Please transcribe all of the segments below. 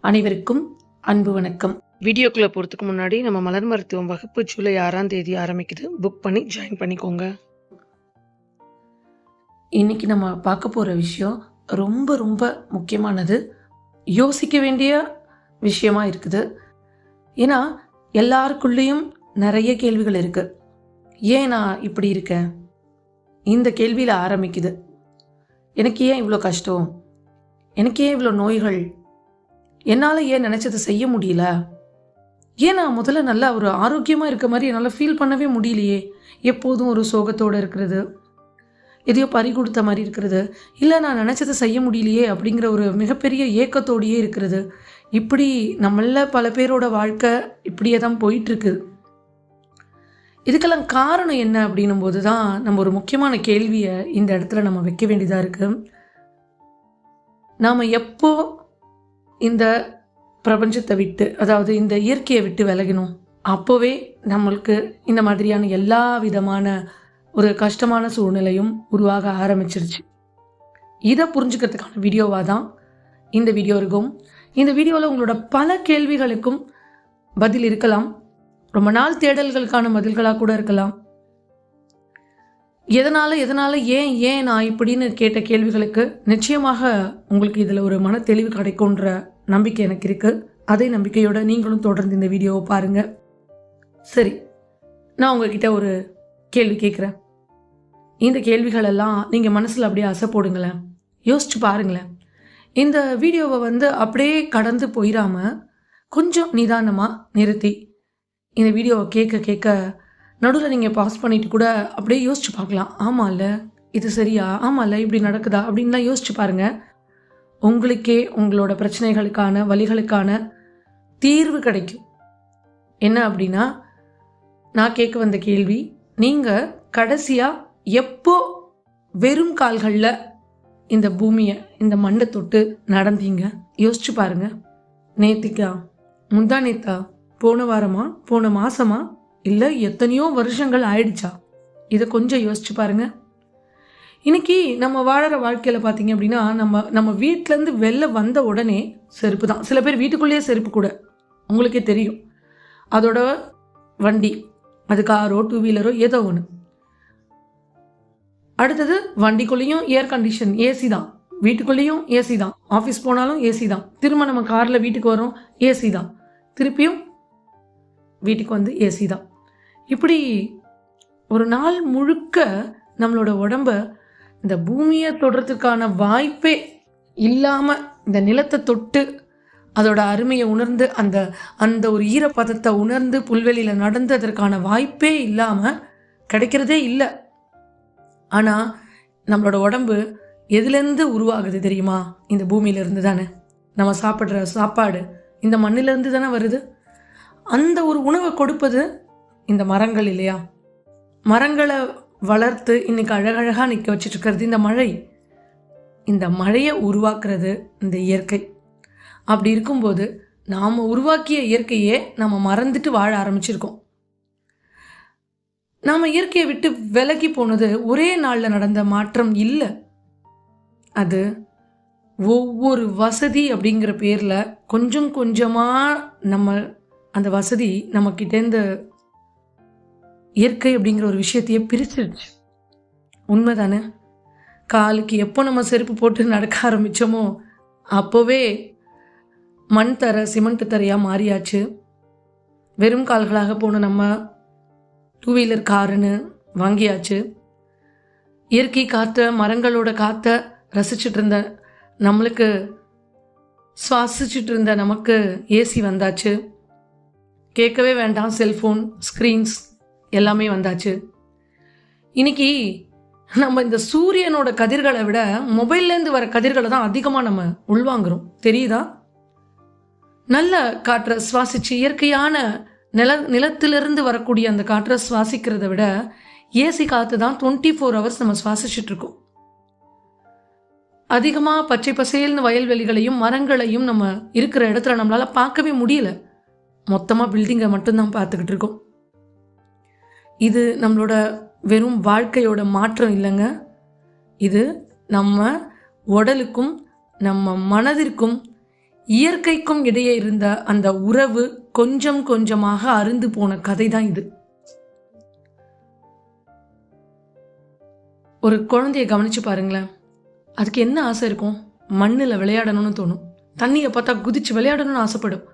அனைவருக்கும் அன்பு வணக்கம். வீடியோக்குள்ளே போகிறதுக்கு முன்னாடி நம்ம மலர் மருத்துவம் வகுப்பு ஜூலை 6ஆம் தேதி ஆரம்பிக்குது. புக் பண்ணி ஜாயின் பண்ணிக்கோங்க. இன்னைக்கு நம்ம பார்க்க போகிற விஷயம் ரொம்ப ரொம்ப முக்கியமானது, யோசிக்க வேண்டிய விஷயமா இருக்குது. ஏன்னா எல்லாருக்குள்ளேயும் நிறைய கேள்விகள் இருக்குது. ஏன் நான் இப்படி இருக்கேன், இந்த கேள்வியில் ஆரம்பிக்குது. எனக்கு ஏன் இவ்வளோ கஷ்டம், எனக்கு ஏன் இவ்வளோ நோய்கள், என்னால் ஏன் நினச்சதை செய்ய முடியல, ஏன் நான் முதல்ல நல்லா ஒரு ஆரோக்கியமாக இருக்க மாதிரி என்னால் ஃபீல் பண்ணவே முடியலையே, எப்போதும் ஒரு சோகத்தோடு இருக்கிறது, எதையோ பறி கொடுத்த மாதிரி இருக்கிறது, இல்லை நான் நினச்சதை செய்ய முடியலையே அப்படிங்கிற ஒரு மிகப்பெரிய ஏக்கத்தோடையே இருக்கிறது. இப்படி நம்மள பல பேரோட வாழ்க்கை இப்படியே தான் போயிட்டுருக்கு. இதுக்கெல்லாம் காரணம் என்ன அப்படின்னும் போது தான் நம்ம ஒரு முக்கியமான கேள்வியை இந்த இடத்துல நம்ம வைக்க வேண்டியதாக இருக்குது. நாம் எப்போ இந்த பிரபஞ்சத்தை விட்டு, அதாவது இந்த இயற்கையை விட்டு விலகணும், அப்போவே நம்மளுக்கு இந்த மாதிரியான எல்லா விதமான ஒரு கஷ்டமான சூழ்நிலையும் உருவாக ஆரம்பிச்சிருச்சு. இதை புரிஞ்சுக்கிறதுக்கான வீடியோவாக தான் இந்த வீடியோ இருக்கும். இந்த வீடியோவில் உங்களோட பல கேள்விகளுக்கும் பதில் இருக்கலாம், ரொம்ப நாள் தேடல்களுக்கான பதில்களாக கூட இருக்கலாம். எதனால் ஏன் நான் இப்படின்னு கேட்ட கேள்விகளுக்கு நிச்சயமாக உங்களுக்கு இதில் ஒரு மன தெளிவு கிடைக்கும்ன்ற நம்பிக்கை எனக்கு இருக்குது. அதே நம்பிக்கையோட நீங்களும் தொடர்ந்து இந்த வீடியோவை பாருங்கள். சரி, நான் உங்ககிட்ட ஒரு கேள்வி கேட்குறேன். இந்த கேள்விகளெல்லாம் நீங்கள் மனசில் அப்படியே அசை போடுங்களேன், யோசிச்சு பாருங்களேன். இந்த வீடியோவை அப்படியே கடந்து போயிடாமல் கொஞ்சம் நிதானமாக நிறுத்தி இந்த வீடியோவை கேட்க நடுவில் நீங்கள் பாஸ் பண்ணிட்டு கூட அப்படியே யோசிச்சு பார்க்கலாம். ஆமாம்ல, இது சரியா, ஆமாம்ல, இப்படி நடக்குதா அப்படின்லாம் யோசிச்சு பாருங்கள். உங்களுக்கே உங்களோட பிரச்சனைகளுக்கான வலிகளுக்கான தீர்வு கிடைக்கும். என்ன அப்படின்னா, நான் கேட்க வந்த கேள்வி, நீங்கள் கடைசியாக எப்போ வெறும் கால்களில் இந்த பூமியை, இந்த மண்ணை தொட்டு நடந்தீங்க? யோசிச்சு பாருங்க. நேத்திக்கா, முந்தா நேத்தா, போன வாரமா, போன மாசமா, இல்லை எத்தனையோ வருஷங்கள் ஆயிடுச்சா? இதை கொஞ்சம் யோசிச்சு பாருங்க. இன்னைக்கு நம்ம வாழற வாழ்க்கையில் பார்த்தீங்க அப்படின்னா, நம்ம வீட்டிலேருந்து வெளில வந்த உடனே செருப்பு தான். சில பேர் வீட்டுக்குள்ளேயே செருப்பு கூட, உங்களுக்கே தெரியும். அதோட வண்டி, அது காரோ டூ வீலரோ ஏதோ ஒன்று. அடுத்தது வண்டிக்குள்ளேயும் ஏர் கண்டிஷன், ஏசி தான். வீட்டுக்குள்ளேயும் ஏசி தான். ஆஃபீஸ் போனாலும் ஏசி தான். திரும்ப நம்ம காரில் வீட்டுக்கு வரோம், ஏசி தான். திருப்பியும் வீட்டுக்கு வந்து ஏசி தான். இப்படி ஒரு நாள் முழுக்க நம்மளோட உடம்ப இந்த பூமியை தொடுறதுக்கான வாய்ப்பே இல்லாமல், இந்த நிலத்தை தொட்டு அதோட அருமையை உணர்ந்து, அந்த ஒரு ஈரப்பதத்தை உணர்ந்து புல்வெளியில் நடந்ததற்கான வாய்ப்பே இல்லாமல் கிடைக்கிறதே இல்லை. ஆனால் நம்மளோட உடம்பு எதுலேருந்து உருவாகுது தெரியுமா? இந்த பூமியிலேருந்து தானே. நம்ம சாப்பிட்ற சாப்பாடு இந்த மண்ணிலேருந்து தானே வருது. அந்த ஒரு உணவை கொடுப்பது இந்த மரங்கள் இல்லையா? மரங்களை வளர்த்து இன்னைக்கு அழகழகாக நிற்க வச்சுட்டு இருக்கிறது இந்த மழை. இந்த மழையை உருவாக்குறது இந்த இயற்கை. அப்படி இருக்கும்போது நாம் உருவாக்கிய இயற்கையே நம்ம மறந்துட்டு வாழ ஆரம்பிச்சிருக்கோம். நாம் இயற்கையை விட்டு விலகி போனது ஒரே நாளில் நடந்த மாற்றம் இல்லை. அது ஒவ்வொரு வசதி அப்படிங்கிற பேரில் கொஞ்சம் கொஞ்சமாக நம்ம அந்த வசதி நம்மக்கிட்டேருந்து இயற்கை அப்படிங்கிற ஒரு விஷயத்தையே பிரிச்சிருச்சு. உண்மைதானே? காலுக்கு எப்போ நம்ம செருப்பு போட்டு நடக்க ஆரம்பித்தோமோ அப்போவே மண் தர சிமெண்ட் தரையாக மாறியாச்சு. வெறும் கால்களாக போன நம்ம டூ வீலர் காருன்னு வாங்கியாச்சு. இயற்கை காற்றை, மரங்களோட காற்றை ரசிச்சுட்டு இருந்த நம்மளுக்கு, சுவாசிச்சுட்டு இருந்த நமக்கு ஏசி வந்தாச்சு. கேட்கவே வேண்டாம், செல்ஃபோன், ஸ்க்ரீன்ஸ் எல்லாமே வந்தாச்சு. இன்னைக்கு நம்ம இந்த சூரியனோட கதிர்களை விட மொபைல்லேருந்து வர கதிர்களை தான் அதிகமாக நம்ம உள்வாங்குறோம். தெரியுதா? நல்ல காற்றை சுவாசித்து இயற்கையான நிலத்திலிருந்து வரக்கூடிய அந்த காற்றை சுவாசிக்கிறத விட ஏசி காற்று தான் 24 hours நம்ம சுவாசிச்சுட்ருக்கோம். அதிகமாக பச்சை பசேல்னு வயல்வெளிகளையும் மரங்களையும் நம்ம இருக்கிற இடத்துல நம்மளால் பார்க்கவே முடியல. மொத்தமாக பில்டிங்கை மட்டும்தான் பார்த்துக்கிட்டு இருக்கோம். இது நம்மளோட வெறும் வாழ்க்கையோட மாற்றம் இல்லைங்க. இது நம்ம உடலுக்கும் நம்ம மனதிற்கும் இயற்கைக்கும் இடையே இருந்த அந்த உறவு கொஞ்சம் கொஞ்சமாக அருந்து போன கதை தான் இது. ஒரு குழந்தைய கவனிச்சு பாருங்களேன். அதுக்கு என்ன ஆசை இருக்கும்? மண்ணில் விளையாடணும்னு தோணும். தண்ணியை பார்த்தா குதிச்சு விளையாடணும்னு ஆசைப்படும்.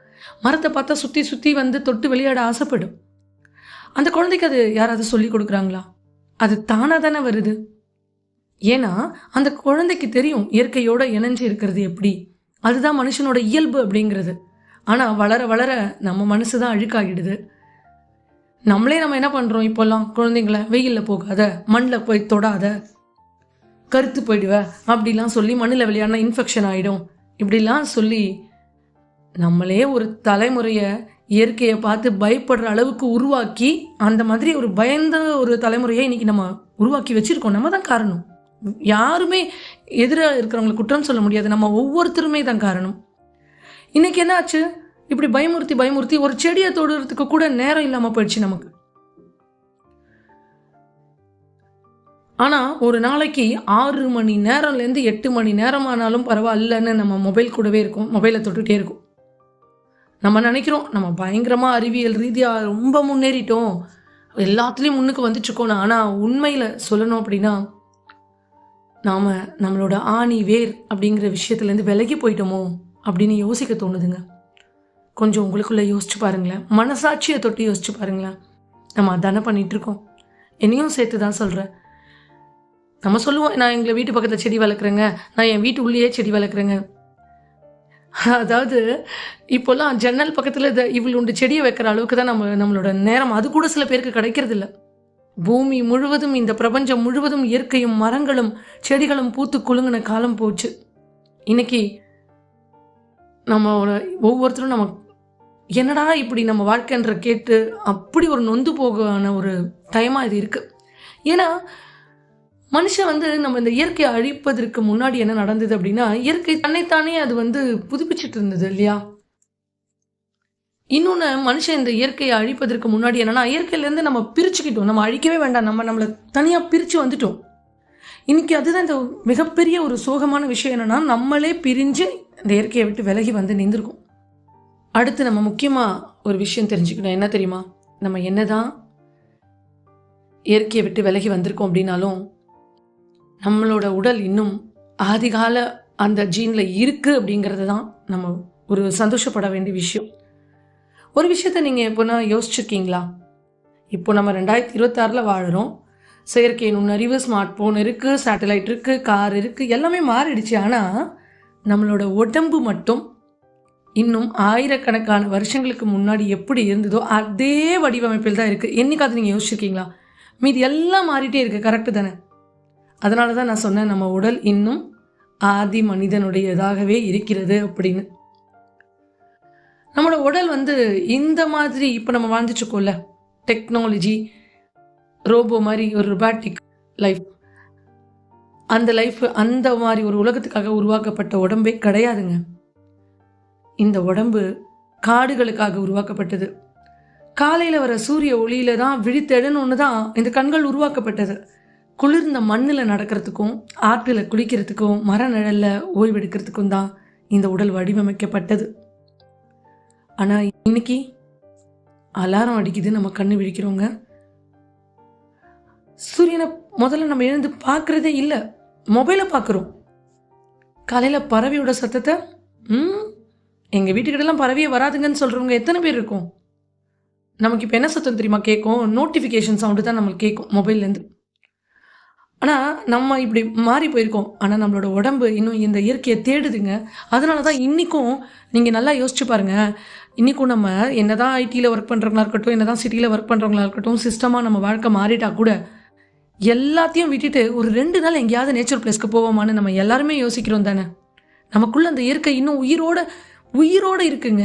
மரத்தை பார்த்தா சுற்றி சுற்றி வந்து தொட்டு விளையாட ஆசைப்படும். அந்த குழந்தைக்கு அது யாராவது சொல்லி கொடுக்குறாங்களா? அது தானாக தானே வருது. ஏன்னா அந்த குழந்தைக்கு தெரியும் இயற்கையோட இணைஞ்சு இருக்கிறது எப்படி, அதுதான் மனுஷனோட இயல்பு அப்படிங்கிறது. ஆனால் வளர வளர நம்ம மனசு தான் அழுக்காகிடுது. நம்ம என்ன பண்ணுறோம் இப்போல்லாம்? குழந்தைங்கள வெயிலில் போகாத, மண்ணில் போய் தொடாத, கருத்து போயிடுவ அப்படிலாம் சொல்லி மண்ணில் விளையாடினா இன்ஃபெக்ஷன் ஆகிடும் இப்படிலாம் சொல்லி நம்மளே ஒரு தலைமுறையை இயற்கையை பார்த்து பயப்படுற அளவுக்கு உருவாக்கி, அந்த மாதிரி ஒரு பயந்த ஒரு தலைமுறையை இன்னைக்கு நம்ம உருவாக்கி வச்சுருக்கோம். நம்ம தான் காரணம். யாருமே எதிராக இருக்கிறவங்களை குற்றம் சொல்ல முடியாது. நம்ம ஒவ்வொருத்தருமே தான் காரணம். இன்னைக்கு என்ன ஆச்சு? இப்படி பயமுறுத்தி பயமுறுத்தி ஒரு செடியை தொடுறதுக்கு கூட நேரம் இல்லாமல் போயிடுச்சு நமக்கு. ஆனால் ஒரு நாளைக்கு 6 மணி நேரம்லேருந்து 8 மணி நேரம் ஆனாலும் பரவாயில்லன்னு நம்ம மொபைல் கூடவே இருக்கும், மொபைலை தொட்டுகிட்டே இருக்கும். நம்ம நினைக்கிறோம் நம்ம பயங்கரமாக அறிவியல் ரீதியாக ரொம்ப முன்னேறிட்டோம், எல்லாத்துலேயும் முன்னுக்கு வந்துட்டுருக்கோம். ஆனால் உண்மையில் சொல்லணும் அப்படின்னா நாம் நம்மளோட ஆணி வேர் அப்படிங்கிற விஷயத்துலேருந்து விலகி போயிட்டோமோ அப்படின்னு யோசிக்க தோணுதுங்க. கொஞ்சம் உங்களுக்குள்ளே யோசிச்சு பாருங்களேன். மனசாட்சியை தொட்டு யோசிச்சு பாருங்களேன். நம்ம அதானே பண்ணிகிட்ருக்கோம். என்னையும் சேர்த்து தான் சொல்கிறேன். நம்ம சொல்லுவோம், நான் எங்களை வீட்டு பக்கத்தில் செடி வளர்க்குறேங்க, நான் என் வீட்டு உள்ளேயே செடி வளர்க்குறேங்க. அதாவது இப்போல்லாம் ஜன்னல் பக்கத்தில் இவ்வளோண்டு செடியை வைக்கிற அளவுக்கு தான் நம்மளோட நேரம். அது கூட சில பேருக்கு கிடைக்கிறது இல்லை. பூமி முழுவதும், இந்த பிரபஞ்சம் முழுவதும் இயற்கையும் மரங்களும் செடிகளும் பூத்து குலுங்கின காலம் போச்சு. இன்னைக்கு நம்மளோட ஒவ்வொருத்தரும் நம்ம என்னடா இப்படி நம்ம வாழ்க்கைன்ற கேட்டு அப்படி ஒரு நொந்து போகான ஒரு டைமாக இது இருக்குது. ஏன்னா மனுஷன் நம்ம இந்த இயற்கையை அழிப்பதற்கு முன்னாடி என்ன நடந்தது அப்படின்னா, இயற்கை தன்னைத்தானே அது புதுப்பிச்சுட்டு இருந்தது இல்லையா? இன்னொன்று, மனுஷன் இந்த இயற்கையை அழிப்பதற்கு முன்னாடி என்னன்னா, இயற்கையிலேருந்து நம்ம பிரிச்சுக்கிட்டோம். நம்ம அழிக்கவே வேண்டாம், நம்மளை தனியாக பிரித்து வந்துட்டோம். இன்னைக்கு அதுதான் இந்த மிகப்பெரிய ஒரு சோகமான விஷயம். என்னன்னா, நம்மளே பிரிஞ்சு இந்த இயற்கையை விட்டு விலகி வந்து நின்றுருக்கோம். அடுத்து நம்ம முக்கியமாக ஒரு விஷயம் தெரிஞ்சுக்கணும். என்ன தெரியுமா? நம்ம என்னதான் இயற்கையை விட்டு விலகி வந்திருக்கோம் அப்படின்னாலும் நம்மளோட உடல் இன்னும் ஆதிகால அந்த ஜீனில் இருக்குது அப்படிங்கிறது தான் நம்ம ஒரு சந்தோஷப்பட வேண்டிய விஷயம். ஒரு விஷயத்த நீங்கள் எப்போனா யோசிச்சுருக்கீங்களா? இப்போ நம்ம 2026 வாழ்கிறோம். செயற்கை நுண்ணறிவு, ஸ்மார்ட் ஃபோன் இருக்குது, சேட்டலைட் இருக்குது, கார் இருக்குது, எல்லாமே மாறிடுச்சு. ஆனால் நம்மளோட உடம்பு மட்டும் இன்னும் ஆயிரக்கணக்கான வருஷங்களுக்கு முன்னாடி எப்படி இருந்ததோ அதே வடிவமைப்பில் தான் இருக்குது. என்னைக்காவது நீங்கள் யோசிச்சிருக்கீங்களா? மீதி எல்லாம் மாறிட்டே இருக்குது. கரெக்டு தானே? அதனால தான் நான் சொன்னேன், நம்ம உடல் இன்னும் ஆதி மனிதனுடையதாகவே இருக்கிறது அப்படின்னு. நம்மளோட உடல் இந்த மாதிரி இப்போ நம்ம வாழ்ந்துட்டுருக்கோம்ல, டெக்னாலஜி, ரோபோ மாதிரி ஒரு ரொபாட்டிக் லைஃப், அந்த லைஃப் அந்த மாதிரி ஒரு உலகத்துக்காக உருவாக்கப்பட்ட உடம்பே கிடையாதுங்க. இந்த உடம்பு காடுகளுக்காக உருவாக்கப்பட்டது. காலையில் வர சூரிய ஒளியில தான் விழித்தெழணுன்னு தான் இந்த கண்கள் உருவாக்கப்பட்டது. குளிர்ந்த மண்ணில் நடக்கிறதுக்கும், ஆற்றில் குளிக்கிறதுக்கும், மர நிழலில் ஓய்வெடுக்கிறதுக்கும் தான் இந்த உடல் வடிவமைக்கப்பட்டது. ஆனால் இன்னைக்கு அலாரம் அடிக்குது, நம்ம கண்ணு விழிக்கிறோங்க. சூரியனை முதல்ல நம்ம எழுந்து பார்க்குறதே இல்லை, மொபைலை பார்க்குறோம். காலையில் பறவையோட சத்தத்தை எங்கள் வீட்டுக்கிட்டலாம் பறவையே வராதுங்கன்னு சொல்கிறவங்க எத்தனை பேர் இருக்கும்? நமக்கு இப்போ என்ன சத்தம் தெரியுமா கேட்கும்? நோட்டிஃபிகேஷன் சவுண்டு தான் நம்மளுக்கு கேட்கும் மொபைல்லேருந்து. ஆனால் நம்ம இப்படி மாறி போயிருக்கோம். ஆனால் நம்மளோட உடம்பு இன்னும் இந்த இயற்கையை தேடுதுங்க. அதனால தான் இன்றைக்கும் நீங்கள் நல்லா யோசிச்சு பாருங்கள், இன்றைக்கும் நம்ம என்ன தான் ஐடியில் ஒர்க் பண்ணுறவங்களா இருக்கட்டும், என்ன தான் சிட்டியில் ஒர்க் பண்ணுறவங்களா இருக்கட்டும், சிஸ்டமாக நம்ம வாழ்க்கை மாறிட்டா கூட எல்லாத்தையும் விட்டுட்டு ஒரு 2 நாள் எங்கேயாவது நேச்சர் பிளேஸ்க்கு போவோமான்னு நம்ம எல்லாருமே யோசிக்கிறோம் தானே? நமக்குள்ளே அந்த இயற்கை இன்னும் உயிரோடு இருக்குங்க.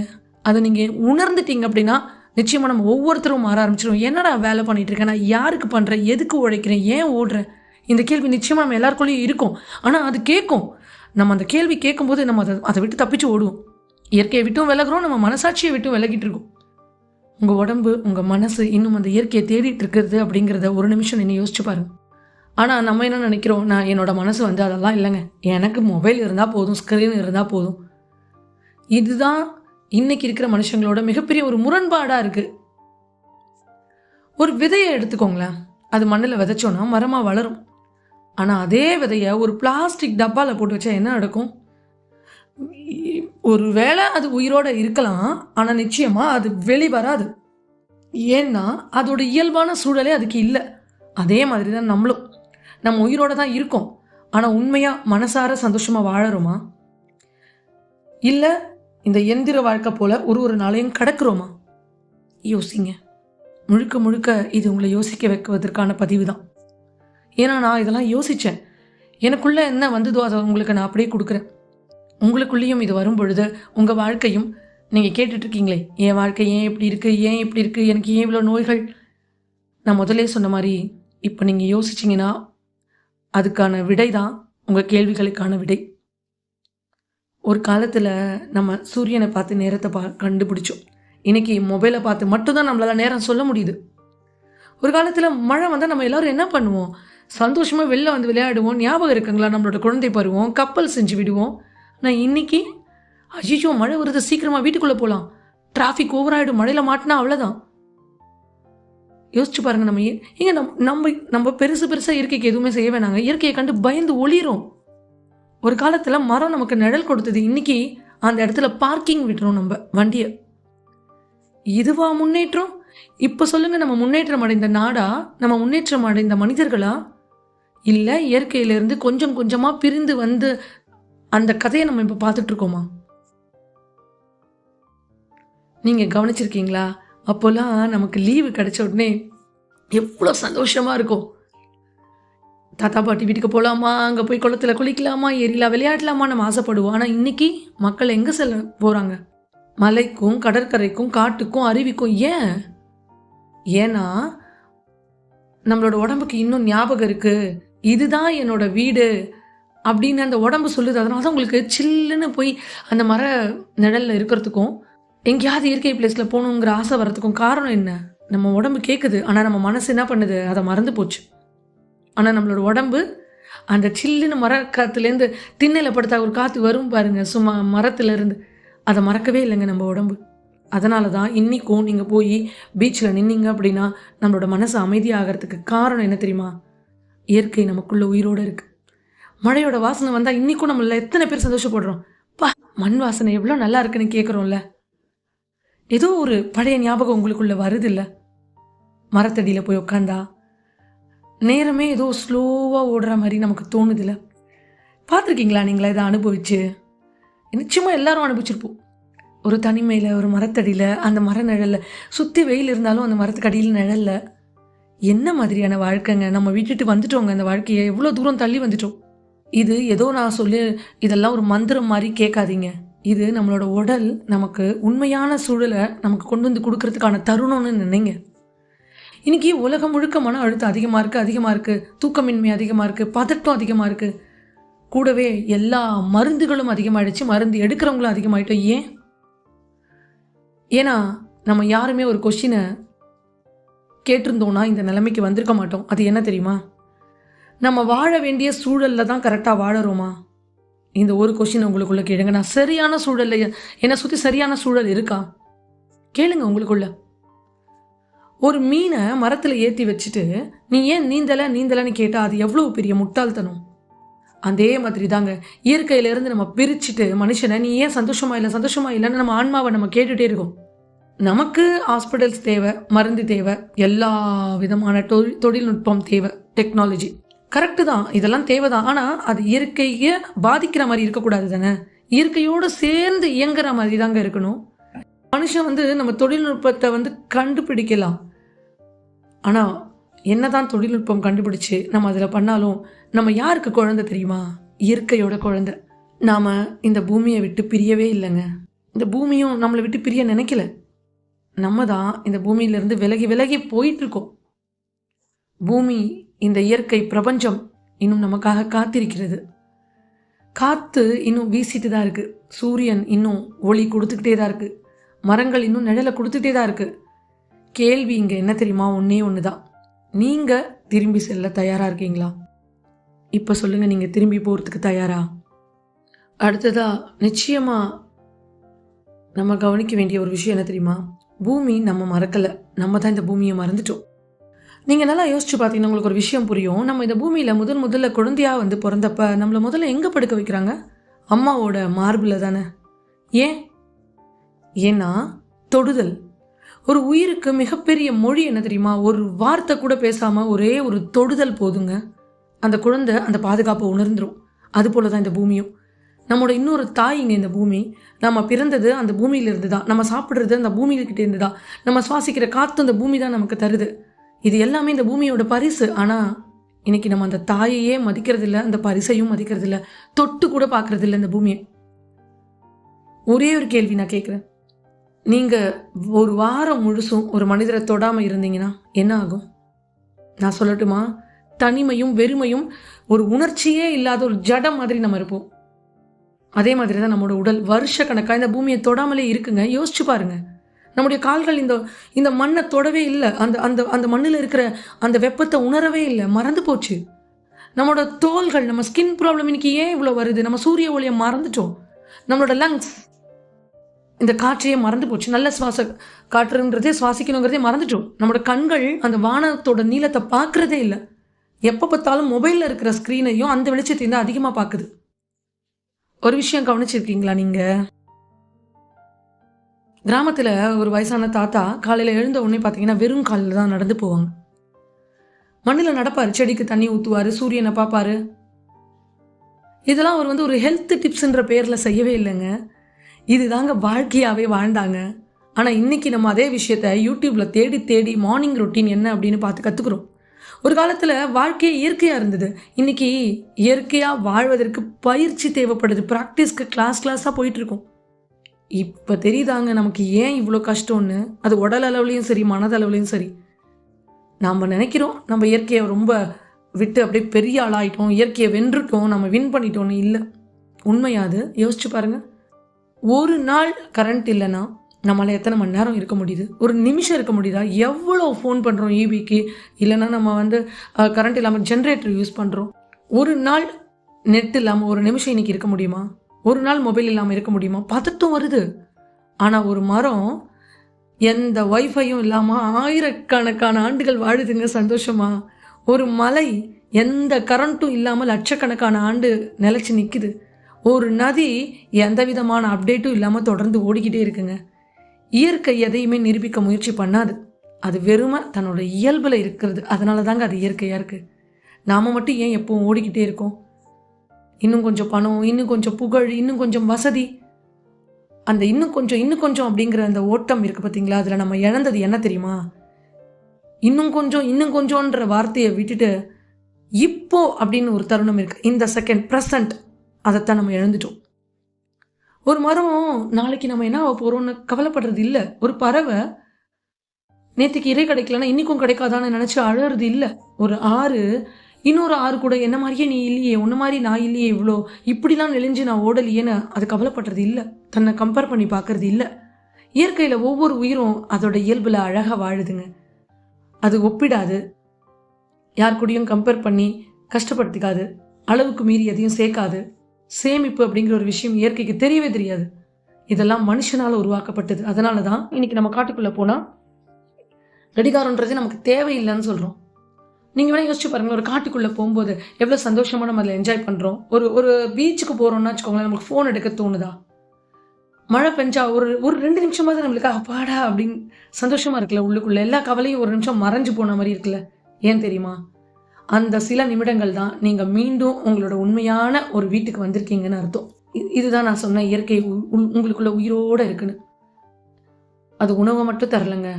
அதை நீங்கள் உணர்ந்துட்டீங்க அப்படின்னா நிச்சயமாக நம்ம ஒவ்வொருத்தரும் மாற ஆரம்பிச்சிடும். என்னடா வேலை பண்ணிகிட்டு இருக்கேன், நான் யாருக்கு பண்ணுறேன், எதுக்கு உழைக்கிறேன், ஏன் ஓடுறேன், இந்த கேள்வி நிச்சயமாக நம்ம எல்லாருக்குள்ளேயும் இருக்கும். ஆனால் அது கேட்கும். நம்ம அந்த கேள்வி கேட்கும்போது நம்ம அதை விட்டு தப்பிச்சு ஓடுவோம். இயற்கையை விட்டும் விலகிறோம், நம்ம மனசாட்சியை விட்டும் விலகிட்டு இருக்கோம். உங்கள் உடம்பு, உங்கள் மனசு இன்னும் அந்த இயற்கையை தேடிட்டு இருக்கிறது அப்படிங்கிறத ஒரு நிமிஷம் நீங்கள் யோசிச்சு பாருங்க. ஆனால் நம்ம என்ன நினைக்கிறோம், நான் என்னோட மனசு அதெல்லாம் இல்லைங்க, எனக்கு மொபைல் இருந்தால் போதும், ஸ்க்ரீன் இருந்தால் போதும், இதுதான் இன்னைக்கு இருக்கிற மனுஷங்களோட மிகப்பெரிய ஒரு முரண்பாடாக இருக்குது. ஒரு விதையை எடுத்துக்கோங்களேன், அது மண்ணில் விதைச்சோன்னா மரமாக வளரும். ஆனால் அதே விதையை ஒரு பிளாஸ்டிக் டப்பாவில் போட்டு வச்சா என்ன நடக்கும்? ஒரு வேளை அது உயிரோடு இருக்கலாம், ஆனால் நிச்சயமாக அது வெளிவராது. ஏன்னா அதோட இயல்பான சூழலே அதுக்கு இல்லை. அதே மாதிரி தான் நம்மளும். நம்ம உயிரோடு தான் இருக்கோம், ஆனால் உண்மையாக மனசார சந்தோஷமாக வாழறோமா? இல்லை இந்த எந்திர வாழ்க்கை போல் ஒரு நாளையும் கடக்கிறோமா? யோசிங்க. முழுக்க முழுக்க இது உங்களை யோசிக்க வைக்குவதற்கான பதிவு தான். ஏன்னா நான் இதெல்லாம் யோசித்தேன். எனக்குள்ளே என்ன வந்ததோ அதை உங்களுக்கு நான் அப்படியே கொடுக்குறேன். உங்களுக்குள்ளேயும் இது வரும் பொழுது உங்கள் வாழ்க்கையும் நீங்கள் கேட்டுட்ருக்கீங்களே, என் வாழ்க்கை ஏன் இப்படி இருக்குது, ஏன் இப்படி இருக்குது, எனக்கு ஏன் இவ்வளோ நோய்கள். நான் முதலே சொன்ன மாதிரி இப்போ நீங்கள் யோசிச்சிங்கன்னா அதுக்கான விடை தான் உங்கள் கேள்விகளுக்கான விடை. ஒரு காலத்தில் நம்ம சூரியனை பார்த்து நேரத்தை கண்டுபிடிச்சோம். இன்றைக்கி மொபைலை பார்த்து மட்டும்தான் நம்மளால் நேரம் சொல்ல முடியுது. ஒரு காலத்தில் மழை வந்தால் நம்ம எல்லோரும் என்ன பண்ணுவோம்? சந்தோஷமாக வெளில வந்து விளையாடுவோம். ஞாபகம் இருக்குங்களா? நம்மளோட குழந்தை பருவம், கப்பல் செஞ்சு விடுவோம். ஆனால் இன்றைக்கி அஜிஜோ மழை வருது, சீக்கிரமாக வீட்டுக்குள்ளே போகலாம், டிராஃபிக் ஓவராகிடும், மழையில் மாட்டினா அவ்வளோதான். யோசிச்சு பாருங்கள். நம்ம ஏங்க நம்ம பெருசாக இயற்கைக்கு எதுவுமே செய்ய வேணாங்க. இயற்கையை கண்டு பயந்து ஒளிரும். ஒரு காலத்தில் மரம் நமக்கு நிழல் கொடுத்தது, இன்றைக்கி அந்த இடத்துல பார்க்கிங் விட்டுரும் நம்ம வண்டியை. இதுவா முன்னேற்றம்? இப்போ சொல்லுங்கள், நம்ம முன்னேற்றம் அடைந்த நாடா, நம்ம முன்னேற்றம் அடைந்த மனிதர்களா? இல்லை இயற்கையிலேருந்து கொஞ்சம் கொஞ்சமாக பிரிந்து வந்து அந்த கதையை நம்ம இப்போ பார்த்துட்ருக்கோமா? நீங்கள் கவனிச்சிருக்கீங்களா? அப்போல்லாம் நமக்கு லீவு கிடைச்ச உடனே எவ்வளோ சந்தோஷமாக இருக்கும். தாத்தா பாட்டி வீட்டுக்கு போகலாமா, அங்கே போய் குளத்தில் குளிக்கலாமா, ஏரியில் விளையாடலாமா நம்ம ஆசைப்படுவோம். ஆனால் இன்றைக்கி மக்கள் எங்கே செல்ல போகிறாங்க? மலைக்கும் கடற்கரைக்கும் காட்டுக்கும் அருவிக்கும். ஏன்னா நம்மளோட உடம்புக்கு இன்னும் ஞாபகம் இருக்குது, இதுதான் என்னோட வீடு அப்படின்னு அந்த உடம்பு சொல்லுது. அதனால தான் உங்களுக்கு சில்லுன்னு போய் அந்த மர நிழலில் இருக்கிறதுக்கும் எங்கேயாவது இயற்கை பிளேஸில் போகணுங்கிற ஆசை வர்றதுக்கும் காரணம் என்ன? நம்ம உடம்பு கேட்குது, ஆனால் நம்ம மனசு என்ன பண்ணுது? அதை மறந்து போச்சு. ஆனால் நம்மளோட உடம்பு அந்த சில்லுன்னு மர காற்றுலேருந்து திண்ணையில் படுத்தா ஒரு காற்று வரும் பாருங்கள், சும்மா மரத்துலேருந்து, அதை மறக்கவே இல்லைங்க நம்ம உடம்பு. அதனால தான் இன்றைக்கும் நீங்கள் போய் பீச்சில் நின்னீங்க அப்படின்னா நம்மளோட மனசு அமைதியாகிறதுக்கு காரணம் என்ன தெரியுமா? இயற்கை நமக்குள்ளே உயிரோடு இருக்குது. மழையோட வாசனை வந்தால் இன்றைக்கும் நம்மள எத்தனை பேர் சந்தோஷப்படுறோம். மண் வாசனை எவ்வளோ நல்லா இருக்குன்னு கேட்குறோம்ல. ஏதோ ஒரு பழைய ஞாபகம் உங்களுக்குள்ளே வருது இல்லை? மரத்தடியில் போய் உட்காந்தா நேரமே ஏதோ ஸ்லோவாக ஓடுற மாதிரி நமக்கு தோணுதில்ல? பார்த்துருக்கீங்களா நீங்களா இதை அனுபவிச்சு? நிச்சயமாக எல்லாரும் அனுபவிச்சிருப்போம். ஒரு தனிமையில், ஒரு மரத்தடியில், அந்த மர நிழலில், சுற்றி வெயில் இருந்தாலும் அந்த மரத்துக்கு அடியில் நிழலில். என்ன மாதிரியான வாழ்க்கைங்க? நம்ம விட்டுட்டு வந்துட்டோங்க அந்த வாழ்க்கையை, எவ்வளோ தூரம் தள்ளி வந்துட்டோம். இது ஏதோ நான் சொல்லி இதெல்லாம் ஒரு மந்திரம் மாதிரி கேட்காதீங்க. இது நம்மளோட உடல் நமக்கு உண்மையான சூழலை நமக்கு கொண்டு வந்து கொடுக்கறதுக்கான தருணம்னு நினைங்க. இன்றைக்கி உலகம் முழுக்க மன அழுத்தம் அதிகமாக இருக்குது, தூக்கமின்மை அதிகமாக இருக்குது, பதட்டம் அதிகமாக இருக்குது. கூடவே எல்லா மருந்துகளும் அதிகமாகிடுச்சு, மருந்து எடுக்கிறவங்களும் அதிகமாகிட்டோம். ஏன்னா நம்ம யாருமே ஒரு கொஸ்டினை கேட்டிருந்தோன்னா இந்த நிலைமைக்கு வந்திருக்க மாட்டோம். அது என்ன தெரியுமா? நம்ம வாழ வேண்டிய சூழலில் தான் கரெக்டாக வாழறோமா? இந்த ஒரு கொஸ்டின் உங்களுக்குள்ளே கேளுங்க. நான் சரியான சூழலில், என்னை சுற்றி சரியான சூழல் இருக்கா கேளுங்க உங்களுக்குள்ள. ஒரு மீனை மரத்தில் ஏற்றி வச்சுட்டு நீ ஏன் நீந்தலைன்னு கேட்டால் அது எவ்வளோ பெரிய முட்டாள்தனம். அதே மாதிரி தாங்க இயற்கையிலேருந்து நம்ம பிரிச்சுட்டு மனுஷனை நீ ஏன் சந்தோஷமா இல்லைன்னு நம்ம ஆன்மாவை நம்ம கேட்டுகிட்டே இருக்கோம். நமக்கு ஹாஸ்பிட்டல்ஸ் தேவை, மருந்து தேவை, எல்லா விதமான தொழில்நுட்பம் தேவை, டெக்னாலஜி கரெக்டு தான், இதெல்லாம் தேவை தான். ஆனால் அது இயற்கையை பாதிக்கிற மாதிரி இருக்கக்கூடாது தானே? இயற்கையோடு சேர்ந்து இயங்குற மாதிரி தாங்க இருக்கணும். மனுஷன் நம்ம தொழில்நுட்பத்தை கண்டுபிடிக்கலாம். ஆனால் என்னதான் தொழில்நுட்பம் கண்டுபிடிச்சு நம்ம அதில் பண்ணாலும் நம்ம யாருக்கு குழந்தை தெரியுமா? இயற்கையோட குழந்தை. நாம் இந்த பூமியை விட்டு பிரியவே இல்லைங்க. இந்த பூமியும் நம்மளை விட்டு பிரிய நினைக்கல. நம்ம தான் இந்த பூமியிலேருந்து விலகி விலகி போயிட்டுருக்கோம். பூமி, இந்த இயற்கை பிரபஞ்சம் இன்னும் நமக்காக காத்திருக்கிறது. காற்று இன்னும் வீசிட்டு தான் இருக்குது. சூரியன் இன்னும் ஒளி கொடுத்துக்கிட்டே தான் இருக்குது. மரங்கள் இன்னும் நிழலை கொடுத்துட்டே தான் இருக்குது. கேள்வி இங்கே என்ன தெரியுமா? ஒன்றே ஒன்று தான். நீங்கள் திரும்பி செல்ல தயாராக இருக்கீங்களா? இப்போ சொல்லுங்கள், நீங்கள் திரும்பி போகிறதுக்கு தயாரா? அடுத்ததாக நிச்சயமாக நம்ம கவனிக்க வேண்டிய ஒரு விஷயம் என்ன தெரியுமா? பூமி நம்ம மறக்கலை, நம்ம தான் இந்த பூமியை மறந்துட்டோம். நீங்கள் நல்லா யோசிச்சு பார்த்தீங்கன்னா உங்களுக்கு ஒரு விஷயம் புரியும். நம்ம இந்த பூமியில் முதல்ல குழந்தையாக வந்து பிறந்தப்ப நம்மளை முதல்ல எங்கே படுக்க வைக்கிறாங்க? அம்மாவோட மார்பில் தானே. ஏன்? ஏன்னா தொடுதல். ஒரு உயிருக்கு மிகப்பெரிய மொழி என்ன தெரியுமா? ஒரு வார்த்தை கூட பேசாமல் ஒரே ஒரு தொடுதல் போதுங்க. அந்த குழந்தை அந்த பாதுகாப்பை உணர்ந்துடும். அதுபோல தான் இந்த பூமியும். நம்மளோட இன்னொரு தாய்ங்க இந்த பூமி. நம்ம பிறந்தது அந்த பூமியிலிருந்து தான். நம்ம சாப்பிட்றது அந்த பூமியில்கிட்ட இருந்து தான். நம்ம சுவாசிக்கிற காற்று அந்த பூமி தான் நமக்கு தருது. இது எல்லாமே இந்த பூமியோட பரிசு. ஆனால் இன்னைக்கு நம்ம அந்த தாயையே மதிக்கிறதில்ல, அந்த பரிசையும் மதிக்கிறதில்ல, தொட்டு கூட பார்க்கறதில்ல இந்த பூமியை. ஒரே ஒரு கேள்வி நான் கேட்குறேன். நீங்கள் ஒரு வாரம் முழுசும் ஒரு மனிதரை தொடாமல் இருந்தீங்கன்னா என்ன ஆகும்? நான் சொல்லட்டுமா? தனிமையும் வெறுமையும் ஒரு உணர்ச்சியே இல்லாத ஒரு ஜடம் மாதிரி நம்ம இருப்போம். அதே மாதிரி தான் நம்மளோட உடல் வருஷ கணக்காக இந்த பூமியை தொடாமலே இருக்குங்க. யோசிச்சு பாருங்க. நம்முடைய கால்கள் இந்த மண்ணை தொடவே இல்லை. அந்த அந்த அந்த மண்ணில் இருக்கிற அந்த வெப்பத்தை உணரவே இல்லை, மறந்து போச்சு. நம்மளோட தோள்கள், நம்ம ஸ்கின் ப்ராப்ளம் இன்னைக்கு ஏன் இவ்வளோ வருது? நம்ம சூரிய ஒளியை மறந்துட்டோம். நம்மளோட லங்ஸ் இந்த காற்றையே மறந்து போச்சு. நல்ல காற்றுன்றதே சுவாசிக்கணுங்கிறதே மறந்துட்டோம். நம்மளோட கண்கள் அந்த வானத்தோட நீளத்தை பார்க்குறதே இல்லை. எப்போ பார்த்தாலும் மொபைலில் இருக்கிற ஸ்க்ரீனையும் அந்த வெளிச்சத்தையும் தான் அதிகமாக பார்க்குது. ஒரு விஷயம் கவனிச்சிருக்கீங்களா நீங்கள்? கிராமத்தில் ஒரு வயசான தாத்தா காலையில் எழுந்த உடனே பார்த்தீங்கன்னா வெறும் காலில் தான் நடந்து போவாங்க. மண்ணில் நடப்பார், செடிக்கு தண்ணி ஊற்றுவார், சூரியனை பார்ப்பார். இதெல்லாம் அவர் வந்து ஒரு ஹெல்த் டிப்ஸுன்ற பேரில் செய்யவே இல்லைங்க. இதுதாங்க வாழ்க்கையாகவே வாழ்ந்தாங்க. ஆனால் இன்றைக்கி நம்ம அதே விஷயத்தை யூடியூப்பில் தேடி தேடி மார்னிங் ரொட்டீன் என்ன அப்படின்னு பார்த்து கற்றுக்குறோம். ஒரு காலத்தில் வாழ்க்கையே இயற்கையாக இருந்தது. இன்றைக்கி இயற்கையாக வாழ்வதற்கு பயிற்சி தேவைப்படுது. ப்ராக்டிஸ்க்கு கிளாஸாக போயிட்டுருக்கோம். இப்போ தெரியுதாங்க நமக்கு ஏன் இவ்வளோ கஷ்டம்னு. அது உடல் அளவுலேயும் சரி, மனதளவுலேயும் சரி. நாம் நினைக்கிறோம் நம்ம இயற்கையை ரொம்ப விட்டு அப்படியே பெரிய ஆளாயிட்டோம், இயற்கையை வென்றுட்டோம், நம்ம வின் பண்ணிட்டோன்னு. இல்லை, உண்மையாது யோசிச்சு பாருங்கள். ஒரு நாள் கரண்ட் இல்லைன்னா நம்மளால் எத்தனை மணி நேரம் இருக்க முடியுது? ஒரு நிமிஷம் இருக்க முடியுதா? எவ்வளோ ஃபோன் பண்ணுறோம் ஈபிக்கு, இல்லைன்னா நம்ம வந்து கரண்ட் இல்லாமல் ஜென்ரேட்டர் யூஸ் பண்ணுறோம். ஒரு நாள் நெட் இல்லாமல் ஒரு நிமிஷம் இன்றைக்கி இருக்க முடியுமா? ஒரு நாள் மொபைல் இல்லாமல் இருக்க முடியுமா? பதட்டம் வருது. ஆனால் ஒரு மரம் எந்த வைஃபையும் இல்லாமல் ஆயிரக்கணக்கான ஆண்டுகள் வாழுதுங்க சந்தோஷமா. ஒரு மலை எந்த கரண்ட்டும் இல்லாமல் லட்சக்கணக்கான ஆண்டு நிலச்சி நிற்குது. ஒரு நதி எந்த விதமான அப்டேட்டும் இல்லாமல் தொடர்ந்து ஓடிக்கிட்டே இருக்குங்க. இயற்கை எதையுமே நிரூபிக்க முயற்சி பண்ணாது. அது வெறுமை தன்னோட இயல்பில் இருக்கிறது. அதனால தாங்க அது இயற்கையாக இருக்குது. நாம் மட்டும் ஏன் எப்பவும் ஓடிக்கிட்டே இருக்கோம்? இன்னும் கொஞ்சம் பணம், இன்னும் கொஞ்சம் புகழ், இன்னும் கொஞ்சம் வசதி, அந்த இன்னும் கொஞ்சம் அப்படிங்கிற அந்த ஓட்டம் இருக்குது பார்த்தீங்களா? அதில் நம்ம இழந்தது என்ன தெரியுமா? இன்னும் கொஞ்சம்ன்ற வார்த்தையை விட்டுட்டு இப்போ அப்படின்னு ஒரு தருணம் இருக்குது. இந்த செகண்ட் ப்ரெசண்ட், அதைத்தான் நம்ம இழந்துட்டோம். ஒரு மரம் நாளைக்கு நம்ம என்ன ஆக போகிறோம்னு கவலைப்படுறது இல்லை. ஒரு பறவை நேற்றுக்கு இறை கிடைக்கலன்னா இன்றைக்கும் கிடைக்காதான்னு நினச்சி அழறது இல்லை. ஒரு ஆறு இன்னொரு ஆறு கூட என்ன மாதிரியே நீ இல்லையே, உன்ன மாதிரி நான் இல்லையே, இவ்வளோ இப்படிலாம் நெளிஞ்சு நான் ஓடலையேன்னு அது கவலைப்படுறது இல்லை. தன்னை கம்பேர் பண்ணி பார்க்கறது இல்லை. இயற்கையில் ஒவ்வொரு உயிரும் அதோட இயல்பில் அழகாக வாழுதுங்க. அது ஒப்பிடாது, யார் கூடயும் கம்பேர் பண்ணி கஷ்டப்படுத்திக்காது, அளவுக்கு மீறி எதையும் சேர்க்காது. சேமிப்பு அப்படிங்கிற ஒரு விஷயம் இயற்கைக்கு தெரியவே தெரியாது. இதெல்லாம் மனுஷனால் உருவாக்கப்பட்டது. அதனால தான் இன்னைக்கு நம்ம காட்டுக்குள்ளே போனால் கடிகாரன்றது நமக்கு தேவையில்லைன்னு சொல்கிறோம். நீங்கள் வேணால் யோசிச்சு பாருங்கள். ஒரு காட்டுக்குள்ளே போகும்போது எவ்வளோ சந்தோஷமாக நம்ம அதில் என்ஜாய் பண்ணுறோம். ஒரு பீச்சுக்கு போகிறோம்னா வச்சுக்கோங்களேன், நமக்கு ஃபோன் எடுக்க தோணுதா? மழை பெஞ்சா ஒரு 2 நிமிஷமாவது நம்மளுக்கு அப்பாடா அப்படின்னு சந்தோஷமாக இருக்குல்ல. உள்ளுக்குள்ளே எல்லா கவலையும் ஒரு நிமிஷம் மறைஞ்சு போன மாதிரி இருக்குல்ல. ஏன் தெரியுமா? அந்த சில நிமிடங்கள் தான் நீங்கள் மீண்டும் உங்களோட உண்மையான ஒரு வீட்டுக்கு வந்திருக்கீங்கன்னு அர்த்தம். இதுதான் நான் சொன்ன இயற்கை உங்களுக்குள்ள உயிரோடு இருக்குன்னு. அது உணவை மட்டும் தரலைங்க,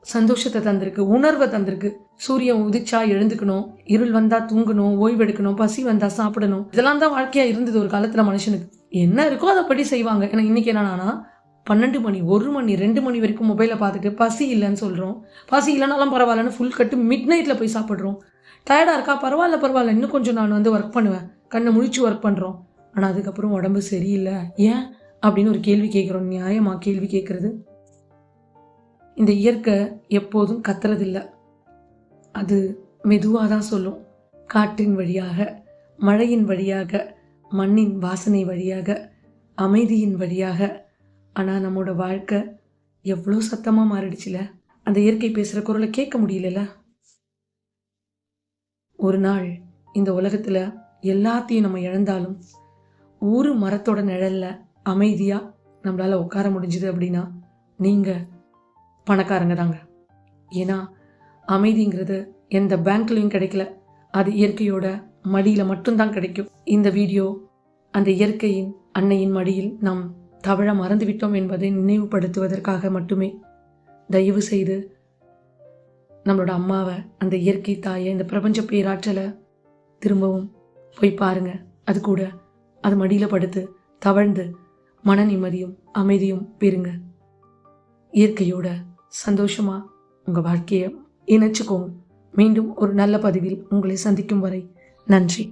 சந்தோஷத்தை தந்திருக்கு, உணர்வை தந்திருக்கு. சூரியன் உதிச்சா எழுந்துக்கணும், இருள் வந்தா தூங்கணும், ஓய்வெடுக்கணும், பசி வந்தா சாப்பிடணும். இதெல்லாம் தான் வாழ்க்கையா இருந்தது ஒரு காலத்துல. மனுஷனுக்கு என்ன இருக்கோ அதை படி செய்வாங்க. ஏன்னா இன்னைக்கு என்னன்னா 12 மணி 1 மணி 2 மணி வரைக்கும் மொபைலை பார்த்துட்டு பசி இல்லைன்னு சொல்கிறோம். பசி இல்லைனாலும் பரவாயில்லன்னு ஃபுல் கட்டு மிட் நைட்டில் போய் சாப்பிட்றோம். டயர்டாக இருக்கா, பரவாயில்ல, இன்னும் கொஞ்சம் நான் வந்து ஒர்க் பண்ணுவேன், கண்ணை முழிச்சு ஒர்க் பண்ணுறோம். ஆனால் அதுக்கப்புறம் உடம்பு சரியில்லை, ஏன் அப்படின்னு ஒரு கேள்வி கேட்குறோம். நியாயமாக கேள்வி கேட்குறது. இந்த இயற்கை எப்போதும் கத்துறதில்லை, அது மெதுவாக தான் சொல்லும். காற்றின் வழியாக, மழையின் வழியாக, மண்ணின் வாசனை வழியாக, அமைதியின் வழியாக, ஆனால் நம்மளோட வாழ்க்கை எவ்வளோ சத்தமாக மாறிடுச்சுல. அந்த இயற்கை பேசுகிற குரலை கேட்க முடியலல்ல. ஒரு நாள் இந்த உலகத்தில் எல்லாத்தையும் நம்ம இழந்தாலும் ஒரு மரத்தோட நிழல்ல அமைதியாக நம்மளால் உட்கார முடிஞ்சுது அப்படின்னா நீங்கள் பணக்காரங்க தாங்க. ஏன்னா அமைதிங்கிறது எந்த பேங்க்லையும் கிடைக்கல, அது இயற்கையோட மடியில் மட்டும்தான் கிடைக்கும். இந்த வீடியோ அந்த இயற்கையின் அன்னையின் மடியில் நாம் தவழ மறந்துவிட்டோம் என்பதை நினைவுபடுத்துவதற்காக மட்டுமே. தயவு செய்து நம்மளோட அம்மாவை, அந்த இயற்கை தாயை, இந்த பிரபஞ்ச பேராற்றலை திரும்பவும் போய் பாருங்க. அது கூட அது மடியில் படுத்து தவழ்ந்து மன நிம்மதியும் அமைதியும் பெறுங்க. இயற்கையோட சந்தோஷமா உங்கள் வாழ்க்கையை இணைச்சுக்கோங்க. மீண்டும் ஒரு நல்ல பதிவில் உங்களை சந்திக்கும் வரை நன்றி.